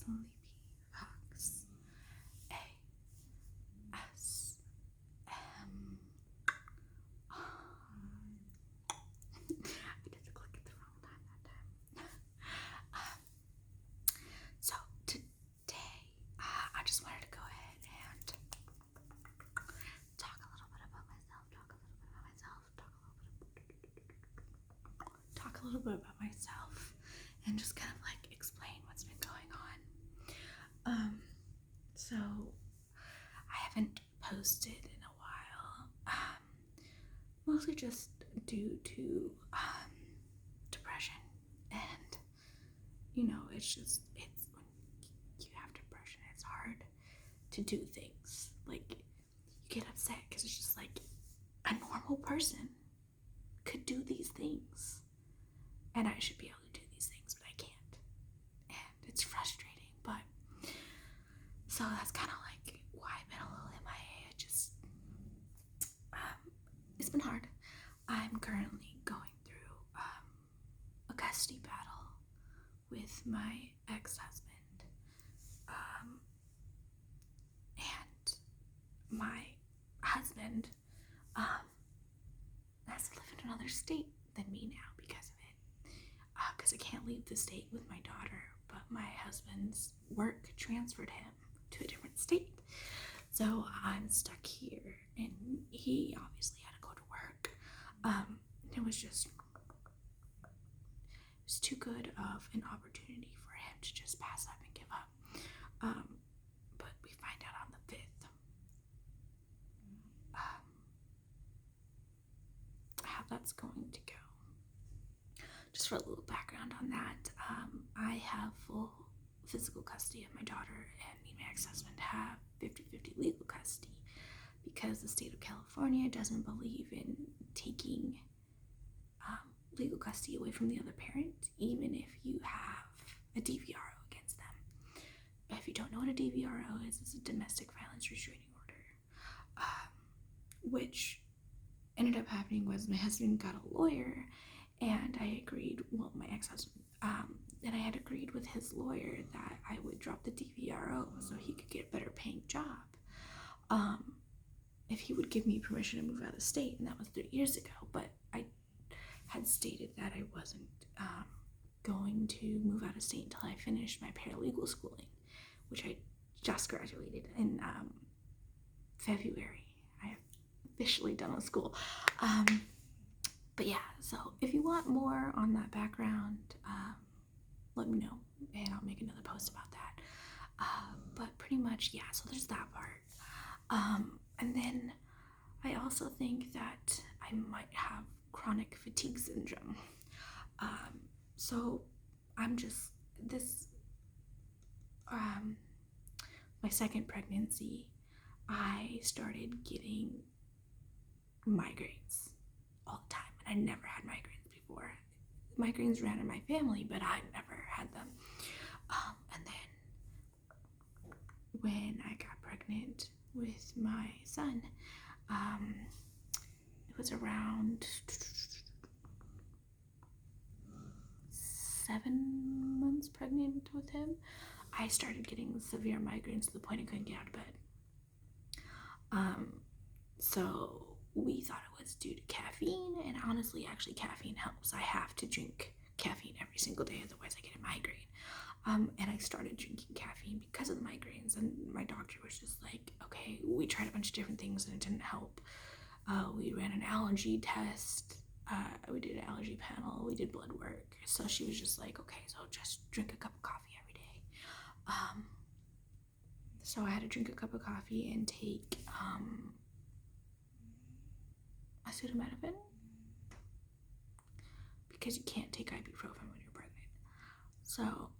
Sleepy Fox ASM. I did the click at the wrong time that time. So today, I just wanted to go ahead and talk a little bit about myself. Talk a little bit about myself, and just kind of like explain what's been going on. So I haven't posted in a while, mostly just due to depression, and it's when you have depression, it's hard to do things. Like, you get upset because it's just like a normal person could do these things, and I should be able to do these things, but I can't, and it's frustrating. But so that's kind of like why I've been a little MIA. It's been hard. I'm currently going through a custody battle with my ex-husband, and my husband has to live in another state than me now because of it, because I can't leave the state with my daughter, but my husband's work transferred him to a different state, so I'm stuck here, and he obviously had to go to work. It was too good of an opportunity for him to just pass up and give up. But we find out on the 5th how that's going to go. Just for a little background on that, I have full physical custody of my daughter, and me and my ex-husband have 50-50 legal custody because the state of California doesn't believe in taking legal custody away from the other parent, even if you have a DVRO against them. If you don't know what a DVRO is, it's a domestic violence restraining order, which ended up happening was my husband got a lawyer, and my ex-husband, and I had agreed with his lawyer that I would drop the DVRO so he could get a better paying job, if he would give me permission to move out of the state, and that was 3 years ago. But I had stated that I wasn't going to move out of state until I finished my paralegal schooling, which I just graduated in February. I have officially done with school. But yeah, so if you want more on that background, let me know, and I'll make another post about that. But pretty much, yeah, so there's that part. And then I also think that I might have chronic fatigue syndrome. So I'm just my second pregnancy, I started getting migraines all the time, and I never had migraines before. Migraines ran in my family, but I never had them. And then when I got pregnant with my son, it was around 7 months pregnant with him, I started getting severe migraines to the point I couldn't get out of bed. So we thought it was due to caffeine, and honestly, actually, caffeine helps. I have to drink caffeine every single day, otherwise I get a migraine. And I started drinking caffeine because of the migraines, and my doctor was just like, okay, we tried a bunch of different things and it didn't help. We ran an allergy test, we did an allergy panel, we did blood work. So she was just like, okay, so just drink a cup of coffee every day. So I had to drink a cup of coffee and take acetaminophen, because you can't take ibuprofen when you're pregnant. So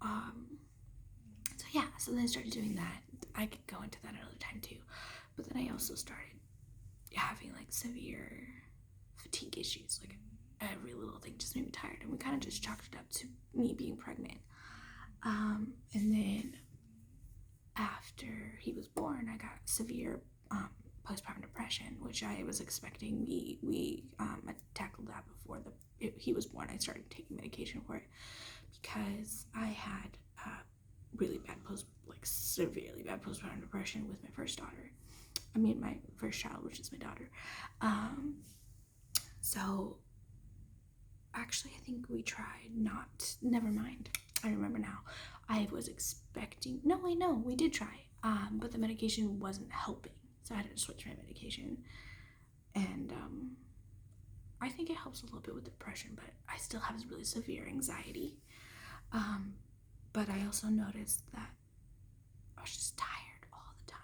so then I started doing that. I could go into that another time too. But then I also started having like severe fatigue issues. Like, every little thing just made me tired, and we kind of just chalked it up to me being pregnant. And then after he was born, I got severe postpartum depression, which I was expecting. We tackled that before he was born. I started taking medication for it because I had really bad postpartum severely bad postpartum depression with my first daughter. My first child, which is my daughter. So actually, I think we tried never mind. I remember now. I was expecting, no, I know, we did try. But the medication wasn't helping. So I had to switch my medication. And I think it helps a little bit with depression, but I still have really severe anxiety. But I also noticed that I was just tired all the time.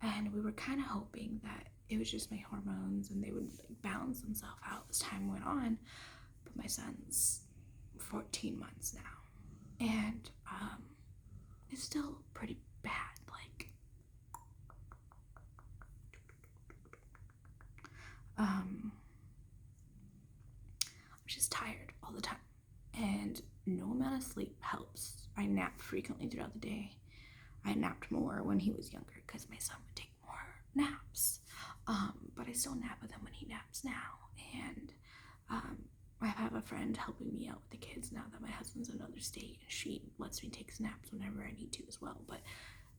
And we were kind of hoping that it was just my hormones and they would balance themselves out as time went on. But my son's 14 months now. And it's still pretty bad. I'm just tired all the time. And no amount of sleep helps. I nap frequently throughout the day. I napped more when he was younger because my son would take more naps. But I still nap with him when he naps now. And I have a friend helping me out with the kids now that my husband's in another state, and she lets me take naps whenever I need to as well. But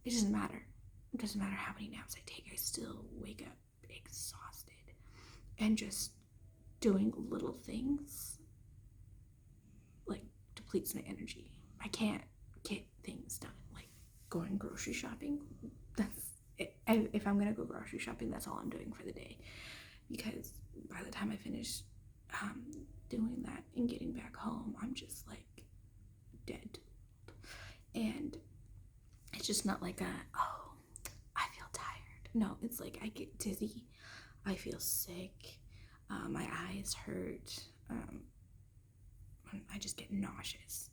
it doesn't matter. It doesn't matter how many naps I take. I still wake up exhausted. And just doing little things depletes my energy. I can't get things done. Going grocery shopping, that's it. If I'm gonna go grocery shopping, that's all I'm doing for the day, because by the time I finish doing that and getting back home, I'm just dead. And it's just not I feel tired. No, it's I get dizzy, I feel sick, my eyes hurt, I just get nauseous.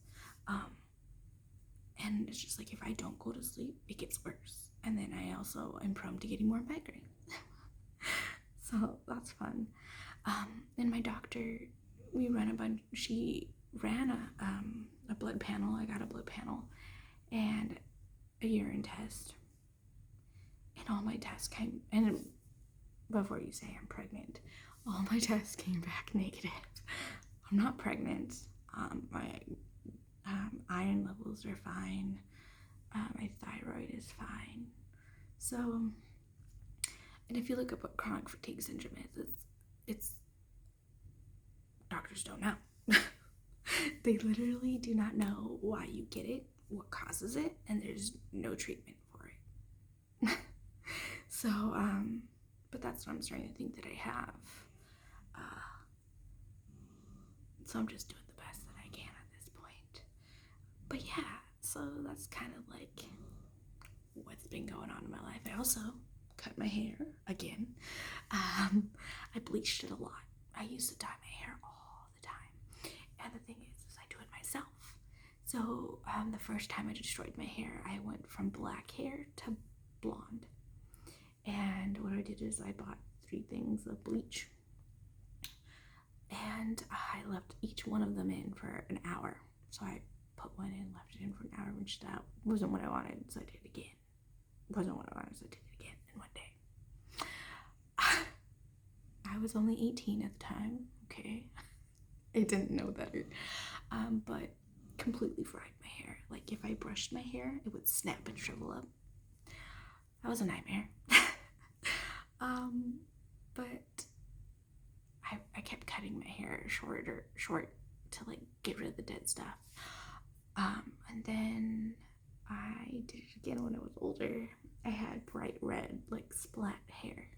And it's just if I don't go to sleep, it gets worse. And then I also am prone to getting more migraines. So that's fun. And my doctor, she ran a blood panel. I got a blood panel and a urine test. And all my tests came, and before you say I'm pregnant, all my tests came back negative. I'm not pregnant. My iron levels are fine. My thyroid is fine. So, and if you look up what chronic fatigue syndrome is, it's doctors don't know. They literally do not know why you get it, what causes it, and there's no treatment for it. So, but that's what I'm starting to think that I have. So I'm just doing the best that I can at this point. But yeah, so that's kind of what's been going on in my life. I also cut my hair again. I bleached it a lot. I used to dye my hair all the time. And the thing is I do it myself. So the first time I destroyed my hair, I went from black hair to blonde. And what I did is I bought 3 things of bleach. And I left each one of them in for an hour. So I put one in, left it in for an hour, rinsed it out. Wasn't what I wanted, so I did it again. Wasn't what I wanted, so I did it again in one day. I was only 18 at the time, okay? I didn't know better. But completely fried my hair. If I brushed my hair, it would snap and shrivel up. That was a nightmare. But I kept cutting my hair short to get rid of the dead stuff. And then I did it again when I was older. I had bright red, splat hair.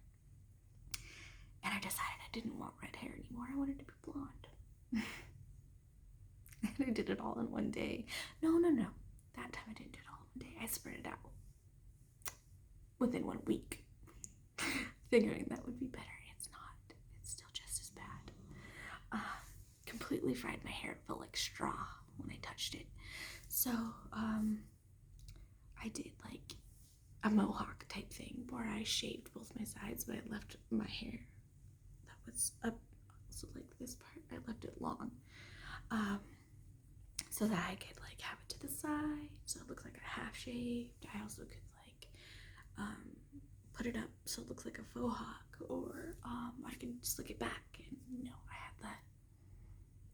And I decided I didn't want red hair anymore. I wanted to be blonde. And I did it all in one day. No. That time I didn't do it all in one day. I spread it out within 1 week. Figuring that would be better. It's not. It's still just as bad. Completely fried my hair. It felt like straw when I touched it. So, I did a mohawk type thing where I shaved both my sides, but I left my hair that was up, so this part, I left it long. So that I could have it to the side, so it looks like a half shaved. I also could put it up so it looks like a faux hawk, or I can slick it back, and I had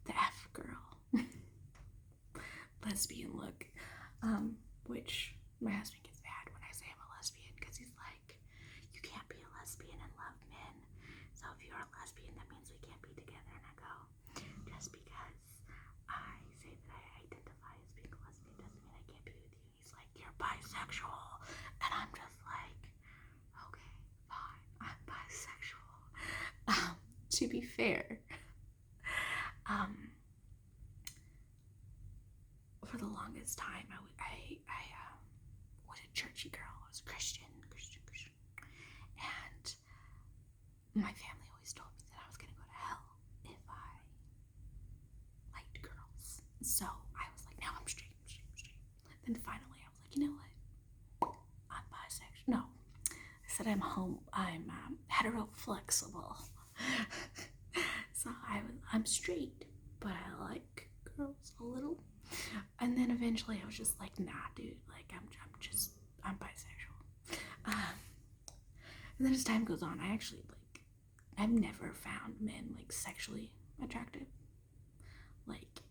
the F girl lesbian look, which my husband gets mad when I say I'm a lesbian because he's like, you can't be a lesbian and love men. So if you're a lesbian, that means we can't be together. And I go, just because I say that I identify as being a lesbian doesn't mean I can't be with you. And he's like, you're bisexual. And I'm just like, okay, fine, I'm bisexual. To be fair, for the longest time, I was a churchy girl. I was a Christian. And my family always told me that I was going to go to hell if I liked girls. So I was like, no, I'm straight. Then finally I was like, you know what? I'm bisexual. No, I said I'm hetero flexible. So I'm straight, but I like girls a little. And then eventually I was just like, nah, dude, like I'm bisexual. And then as time goes on, I've never found men like sexually attractive. Like,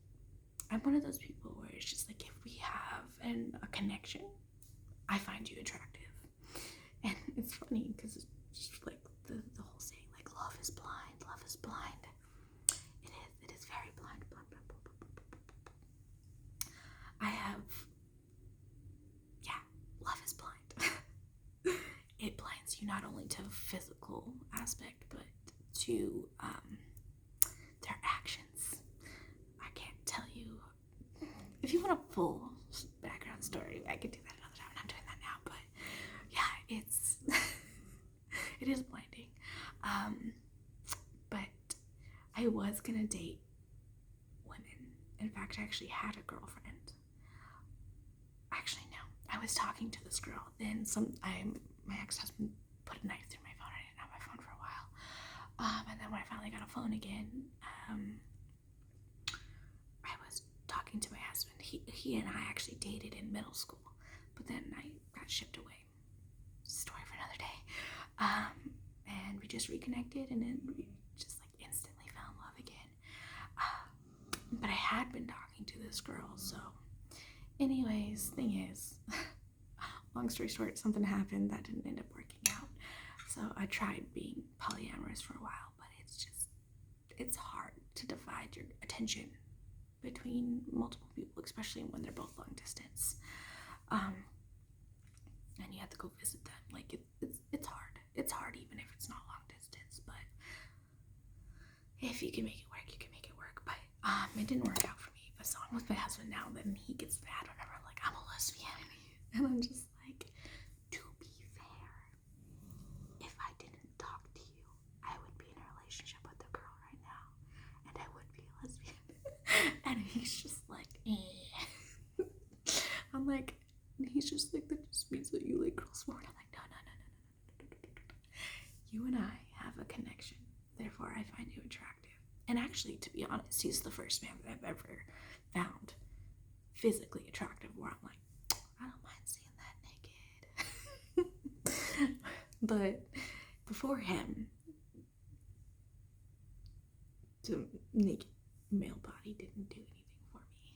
I'm one of those people where it's just like, if we have a connection, I find you attractive. And it's funny because it's just like the whole saying, like, love is blind. It is very blind. Love is blind. It blinds you not only to physical aspect, but to their actions. I can't tell you. If you want a full background story, I could do that another time. I'm not doing that now, but yeah, it is blinding. But I was gonna date women. In fact, I actually had a girlfriend. Actually, no. I was talking to this girl. Then my ex-husband put a knife through my phone. I didn't have my phone for a while. And then when I finally got a phone again, I was talking to my husband. He and I actually dated in middle school, but then I got shipped away. Story for another day. And we just reconnected, and then we just like instantly fell in love again. But I had been talking to this girl, so anyways, thing is, long story short, something happened that didn't end up working out. So I tried being polyamorous for a while, but it's hard to divide your attention between multiple people, especially when they're both long distance. And you have to go visit them. Like it's hard. It's hard even if it's not long distance, but if you can make it work, you can make it work. But it didn't work out for me. But so I'm with my husband now, and then he gets mad whenever I'm like, I'm a lesbian. And I'm just like, to be fair, if I didn't talk to you, I would be in a relationship with a girl right now, and I would be a lesbian. And he's just like, eh. I'm like, he's just like, that just means that you like girls more. And I'm like, no. You and I have a connection, therefore I find you attractive. And actually, to be honest, he's the first man that I've ever found physically attractive where I'm like, I don't mind seeing that naked. But before him, the naked male body didn't do anything for me.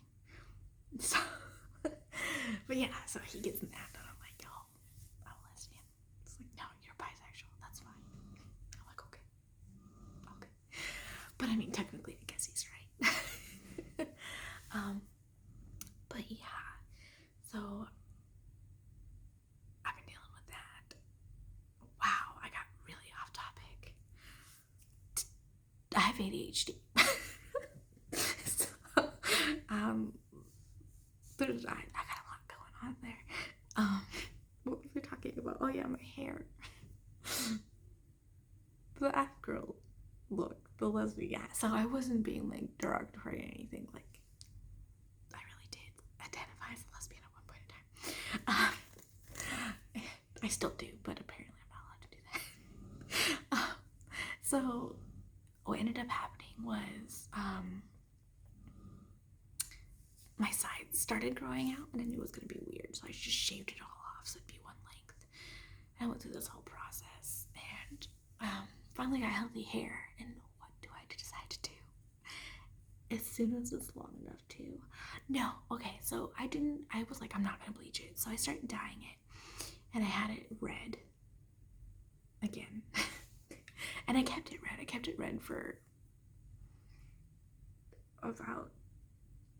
So, but yeah, so he gets mad and I'm like, oh, I'm a lesbian. It's like, no, you're bisexual. That's fine. I'm like, okay. But I mean, technically, I guess he's right. But yeah, so I've been dealing with that. Wow, I got really off topic. I have ADHD. So, I got a lot going on there. What was we talking about? Oh yeah, my hair. The F-girl look, the lesbian. Yeah, so I wasn't being like derogatory or anything. Like, I really did identify as a lesbian at one point in time. I still do, but apparently I'm not allowed to do that. So what ended up happening was my sides started growing out, and I knew it was going to be weird, so I just shaved it all off so it'd be one length. And I went through this whole process, and finally got healthy hair. And what do I decide to do? As soon as it's long enough to No, okay, so I was like, I'm not gonna bleach it. So I started dyeing it and I had it red again. And I kept it red. I kept it red for about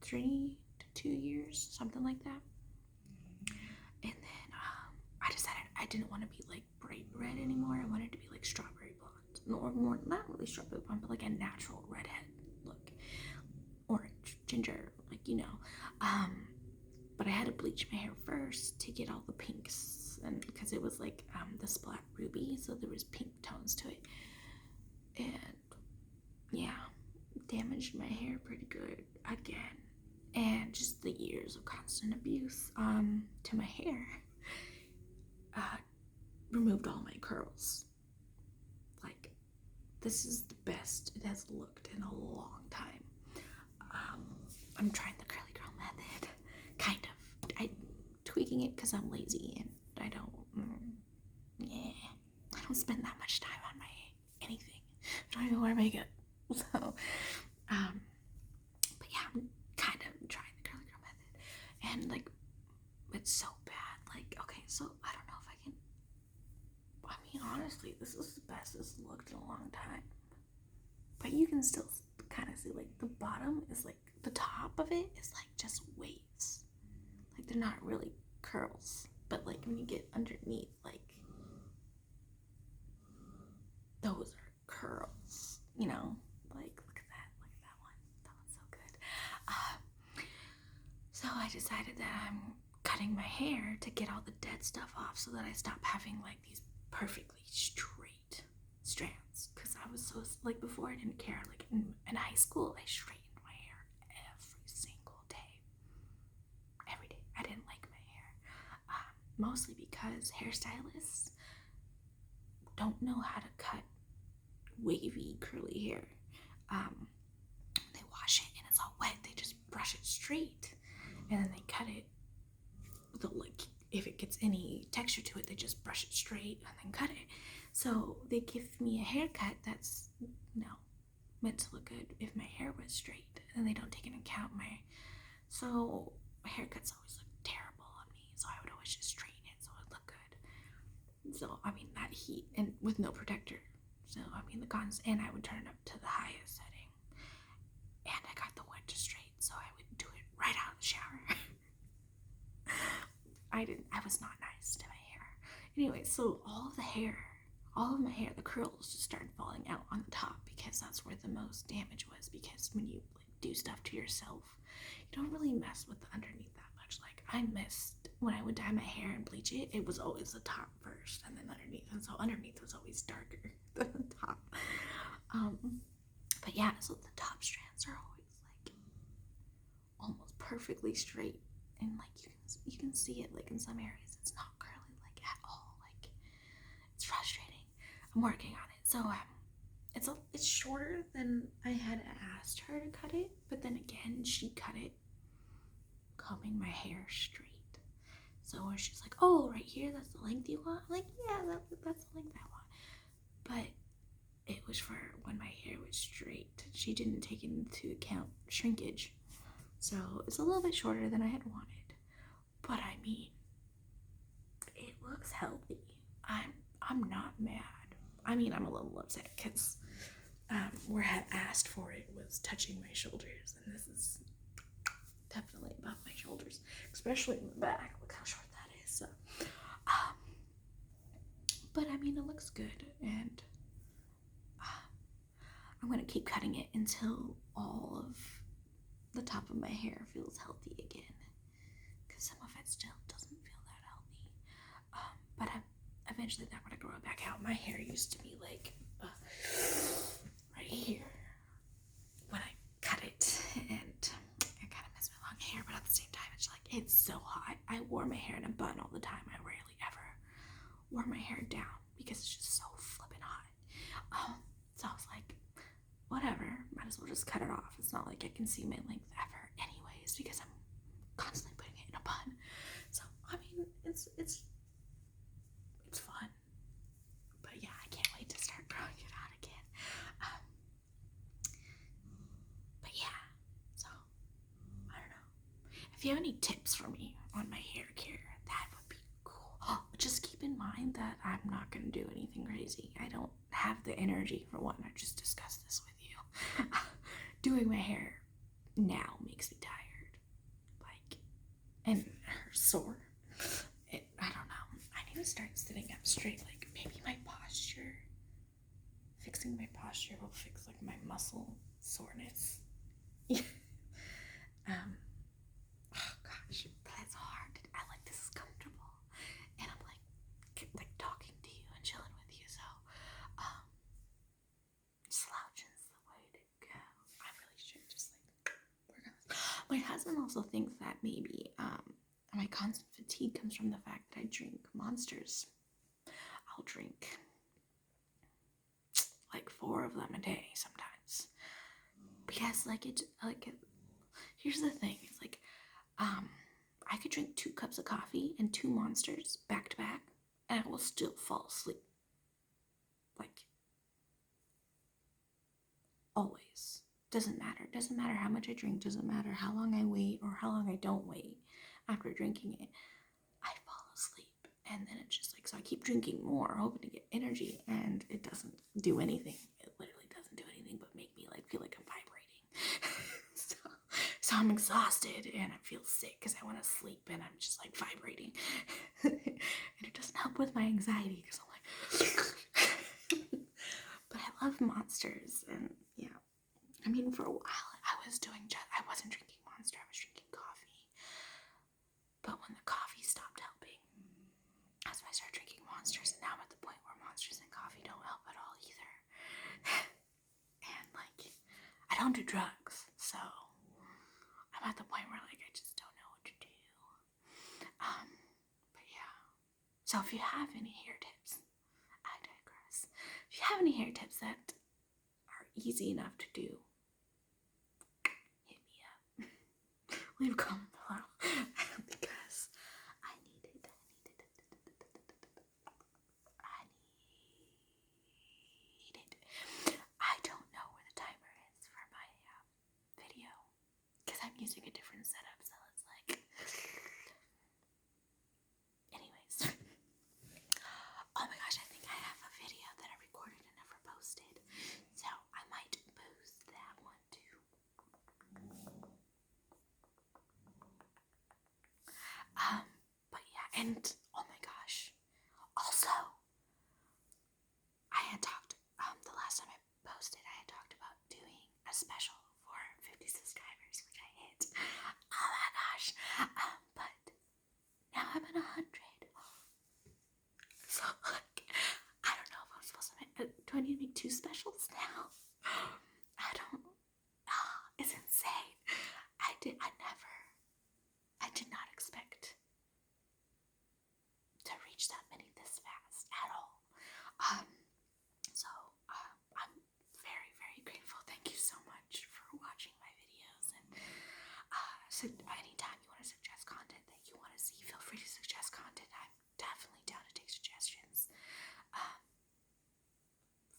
3 to 2 years, something like that. And then I decided I didn't want to be like bright red anymore. I wanted to be like strawberry blonde. Or more, not really strawberry blonde, but like a natural redhead look. Orange, ginger, like, you know. But I had to bleach my hair first to get all the pinks, and because it was like the splat ruby, so there was pink tones to it. And yeah, damaged my hair pretty good again. And just the years of constant abuse to my hair removed all my curls. Like, this is the best it has looked in a long time. I'm trying the curly girl method, kind of. I'm tweaking it because I'm lazy and I don't spend that much time on my anything. I don't even wear makeup. So but yeah, I'm kind of trying the curly girl method, and like, it's so bad. Like, okay, so I don't know if I can. I mean, honestly, this is the best it's looked in a long time. But you can still kind of see, like, the bottom is like, the top of it is like just waves. Like, they're not really curls. But like, when you get underneath, like, those are curls, you know? Like, look at that. Look at that one. That one's so good. So I decided that I'm cutting my hair to get all the dead stuff off so that I stop having like these perfectly straight strands. Because I was so, like, before I didn't care. Like, in high school, I straightened my hair every single day. Every day. I didn't like my hair. Mostly because hairstylists don't know how to cut wavy, curly hair. They wash it and it's all wet. They just brush it straight. And then they cut it. Like, if it gets any texture to it, they just brush it straight and then cut it. So they give me a haircut that's, meant to look good if my hair was straight, and they don't take into account so my haircuts always look terrible on me. So I would always just straighten it so it would look good. So I mean, that heat and with no protector. So I mean, the cons, and I would turn it up to the highest setting, and I got the winter straight, so I would do it right out of the shower. I was not nice to my hair. Anyway, so all of my hair, the curls just started falling out on the top, because that's where the most damage was. Because when you like do stuff to yourself, you don't really mess with the underneath that much. Like, I missed when I would dye my hair and bleach it, it was always the top first and then underneath. And so underneath was always darker than the top. But yeah, so the top strands are always like almost perfectly straight, and like you can see it, like, in some areas it's not curly like at all. Like, it's frustrating. I'm working on it. So it's shorter than I had asked her to cut it, but then again, she cut it combing my hair straight. So she's like, oh, right here, that's the length you want? I'm like, yeah, that's the length I want. But it was for when my hair was straight. She didn't take into account shrinkage. So it's a little bit shorter than I had wanted. But I mean, it looks healthy. I'm not mad. I mean, I'm a little upset because where I had asked for it was touching my shoulders, and this is definitely above my shoulders, especially in the back. Look how short that is. So, but I mean, it looks good, and I'm gonna keep cutting it until all of the top of my hair feels healthy again, because some of it still doesn't feel that healthy. But eventually they're gonna grow it back out. My hair used to be like right here when I cut it, and I kind of miss my long hair, but at the same time, it's so hot. I wore my hair in a bun all the time. I rarely ever wore my hair down because it's just so flippin' hot. So I was like, whatever, might as well just cut it off. It's not like I can see my length ever anyways, because I'm constantly putting it in a bun. So I mean, it's fun. But yeah, I can't wait to start growing it out again. But yeah, so I don't know. for me on my hair care. That would be cool. Just keep in mind that I'm not going to do anything crazy. I don't have the energy for one. I just discussed this with you. Doing my hair now makes me tired. Like, and sore. I don't know. I need to start sitting up straight. Like, maybe my posture. Fixing my posture will fix, like, my muscle soreness. Oh gosh, that's hard. I like this is comfortable, and I'm like talking to you and chilling with you. So, slouching's the way to go. I really should just like work on this. My husband also thinks that maybe my constant fatigue comes from the fact that I drink Monsters. I'll drink like 4 of them a day sometimes, because here's the thing, it's like I could drink 2 cups of coffee and 2 Monsters back to back and I will still fall asleep, like, always. Doesn't matter how much I drink, doesn't matter how long I wait or how long I don't wait after drinking it, I fall asleep. And then it's just like, so I keep drinking more, hoping to get energy, and it doesn't do anything. It literally doesn't do anything but make me like feel like I'm vibrating. so I'm exhausted and I feel sick because I want to sleep and I'm just like vibrating. And it doesn't help with my anxiety because I'm like but I love Monsters, and yeah. I mean, for a while I wasn't drinking Monster, I was drinking coffee. But when the coffee stopped helping, that's when I started drinking Monsters, and now I'm at the point where Monsters and coffee don't help at all either. And like, I don't do drugs, so I'm at the point where like I just don't know what to do. But yeah. So if you have any hair tips, I digress. If you have any hair tips that are easy enough to do, hit me up. Leave a comment below because I need it. I don't know where the timer is for my video because I'm using a different setup, so it's like, anyways. Oh my gosh, I think I have a video that I recorded and never posted, so I might post that one too. But yeah, and oh my gosh, also, I had talked, the last time I posted, I had talked about doing a special for 50 subscribers, which I hit. Oh my gosh. But now I'm at 100. So, like, I don't know if I'm supposed to make, do I need to make 2 specials now? I don't, it's insane. I did not expect to reach that many this fast at all. So I'm very, very grateful. Thank you so much for watching my videos, and so anytime you want to suggest content that you want to see, feel free to suggest content. I'm definitely down to take suggestions.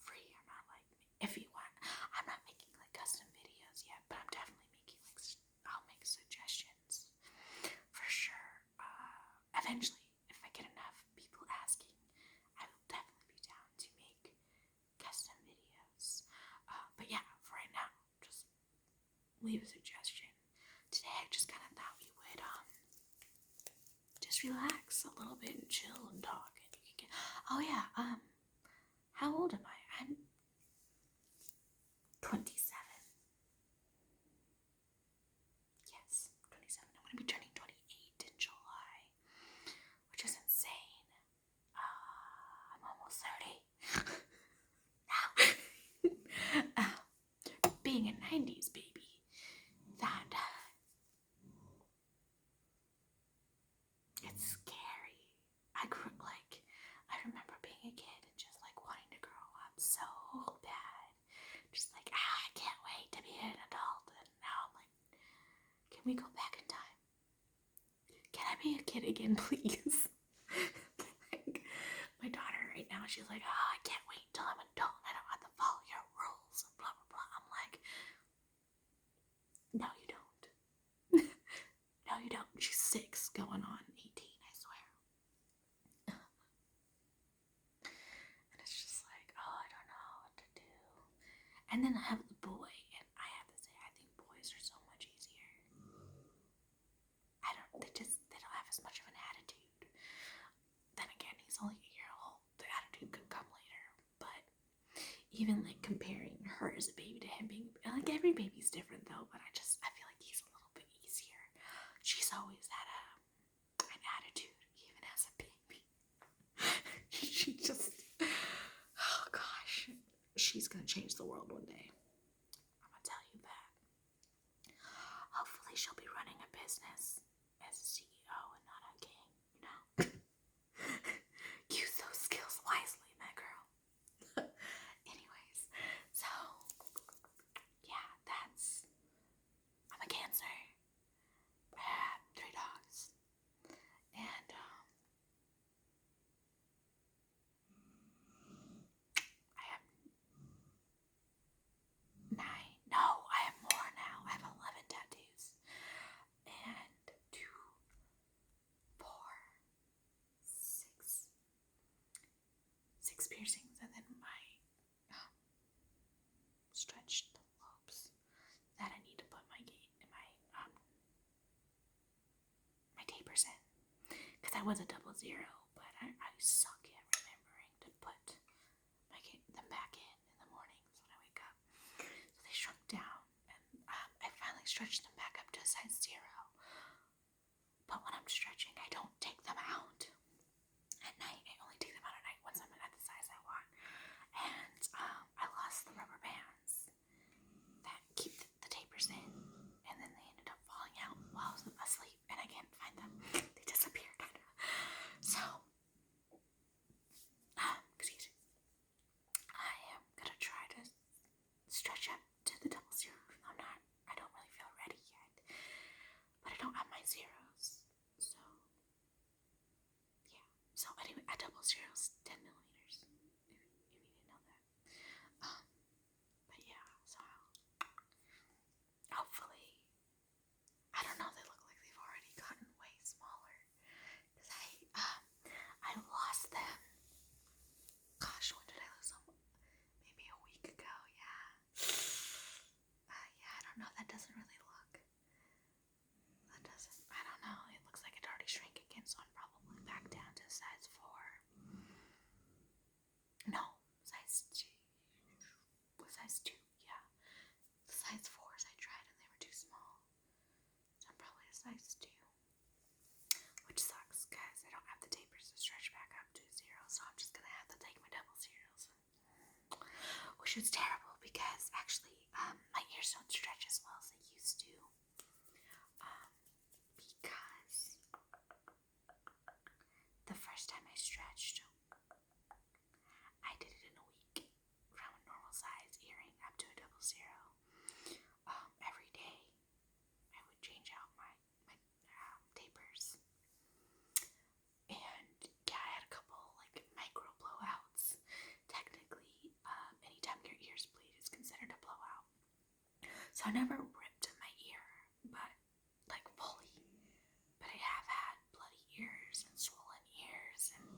Free, I'm not like, if you want, I'm not making like custom videos yet, but I'm definitely making like, I'll make suggestions for sure. Eventually, if I get enough people asking, I will definitely be down to make custom videos. But yeah, for right now, just leave a suggestion. Today I just kind of thought we would just relax a little bit and chill and talk, and you can get, oh yeah, how old am I? I'm 27. Yes, 27. I'm gonna be turning 28 in July, which is insane. I'm almost 30. Being a 90s baby, that it's scary. I remember being a kid and just like wanting to grow up so bad, just like, I can't wait to be an adult. And now I'm like, can we go back in time? Can I be a kid again, please? Like, my daughter right now, she's like, oh, I can't wait till I'm an adult. I don't have to follow your rules and blah blah blah. I'm like, no, you don't. No, you don't. She's 6. And then I have the boy, and I have to say, I think boys are so much easier. They don't have as much of an attitude. Then again, he's only a year old. The attitude could come later. But even like comparing her as a baby to him being, like, every baby's different though, but I feel like he's a little bit easier. She's always had an attitude, even as a baby. She just, oh gosh, she's gonna change the world one day. I'm gonna tell you that. Hopefully she'll be running a business as a CEO and not a gang, you know? Use those skills wisely, my girl. Anyways, so yeah, I'm a Cancer. I have 3 dogs. And I have 9. No, I have more now. I have 11 tattoos. And 2, 4, 6 piercings, and then my stretched lobes that I need to put my tapers in, because I was a 000, but I suck at remembering to put them back in the mornings when I wake up. So they shrunk down, and I finally stretched them back up to a size 0. But when I'm stretching, I don't take them out at night. I only take them out at night once I'm at the size I want. And I lost the rubber bands that keep the tapers in, and then they ended up falling out while I was asleep, and I can't find them. They disappeared. So, excuse me. I am gonna try to stretch up to the 000. I don't really feel ready yet, but I don't have my zeros. So, yeah. So anyway, a 000 is 10 millimeters. If you didn't know that. But yeah, so hopefully, I don't know, they look like they've already gotten way smaller, because I lost them. Gosh, when did I lose them? Maybe a week ago, yeah. Yeah, I don't know, that doesn't really look, I don't know, it looks like it already shrank again, so I'm probably back down to size 4. No, size 2. Size 2, yeah. The size 4s I tried and they were too small. So I'm probably a size 2. Which sucks, because I don't have the tapers to stretch back up to 0, so I'm just gonna have to take my 000s. Which is terrible, because actually, my ears don't stretch as well as they used to. Because the first time I stretched, I did it in a week, from a normal size earring up to a 000. Every day, I would change out my tapers. And yeah, I had a couple like micro blowouts. Technically, anytime your ears bleed is considered a blowout. So I never ripped my ear, but like fully. But I have had bloody ears and swollen ears and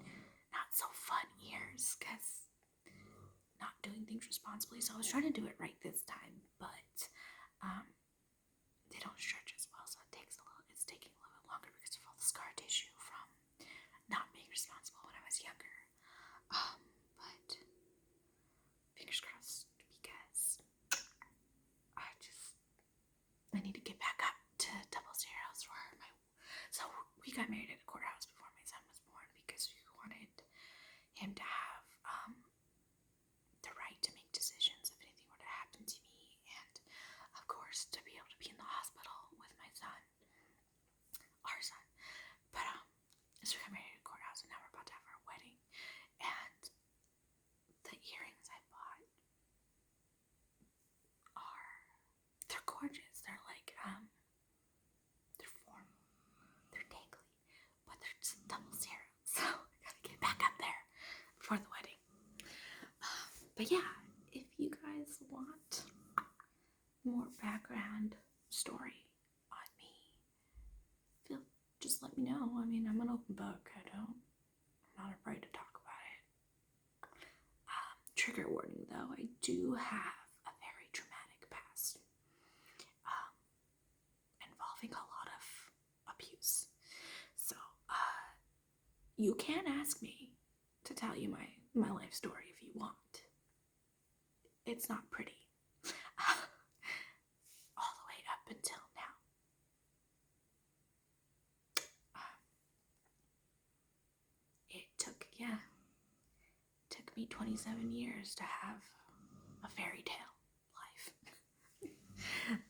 not so fun ears, because not doing things responsibly. So I was trying to do it right this time, but they don't stretch as well, so it's taking a little bit longer because of all the scar tissue from not being responsible when I was younger. But fingers crossed, because I need to get back up to 000s for so we got married at a courthouse before my son was born, because we wanted him to have the right to make decisions if anything were to happen to me, and of course to be able to be in the hospital with my son, our son. But so we got married at a courthouse, and now we're about to have our wedding, and the earrings I bought they're gorgeous. They're like they're formal, they're dangly, but they're just 000. So I gotta get back up there before the wedding. But yeah, if you guys want more background story on me, just let me know. I mean, I'm an open book. I'm not afraid to talk about it. Trigger warning though, I do have a very you can ask me to tell you my life story if you want. It's not pretty. All the way up until now. It took me 27 years to have a fairy tale life.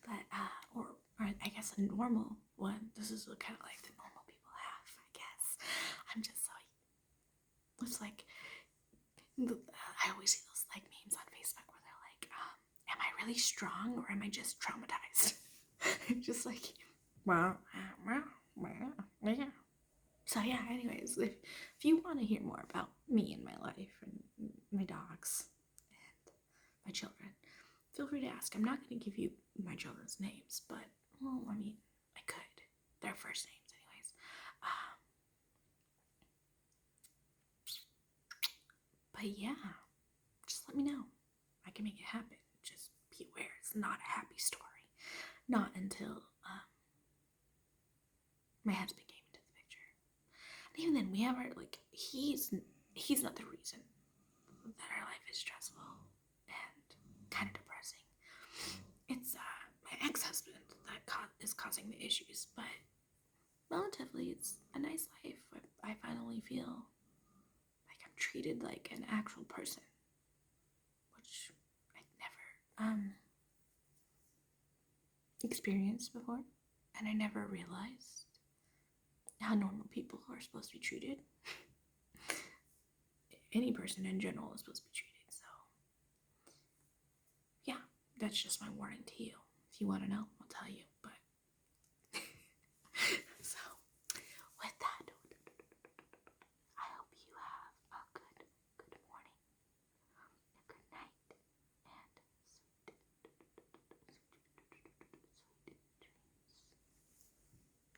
But, or I guess a normal one. This is what kind of life that normal people have, I guess. I'm just so, it's like, I always see those like memes on Facebook where they're like, am I really strong or am I just traumatized? Just like, well, yeah. So yeah, anyways, if you want to hear more about me and my life and my dogs and my children, feel free to ask. I'm not going to give you my children's names, but, well, I mean, I could. Their first names, anyways. But yeah, just let me know. I can make it happen. Just be aware, it's not a happy story. Not until my husband came into the picture. And even then, we have our, like, he's not the reason that our life is stressful and kind of depressing. It's my ex-husband that is causing the issues, but relatively, it's a nice life. I finally feel like I'm treated like an actual person, which I never experienced before, and I never realized how normal people are supposed to be treated. Any person in general is supposed to be treated, so yeah, that's just my warning to you. If you want to know, I'll tell you, but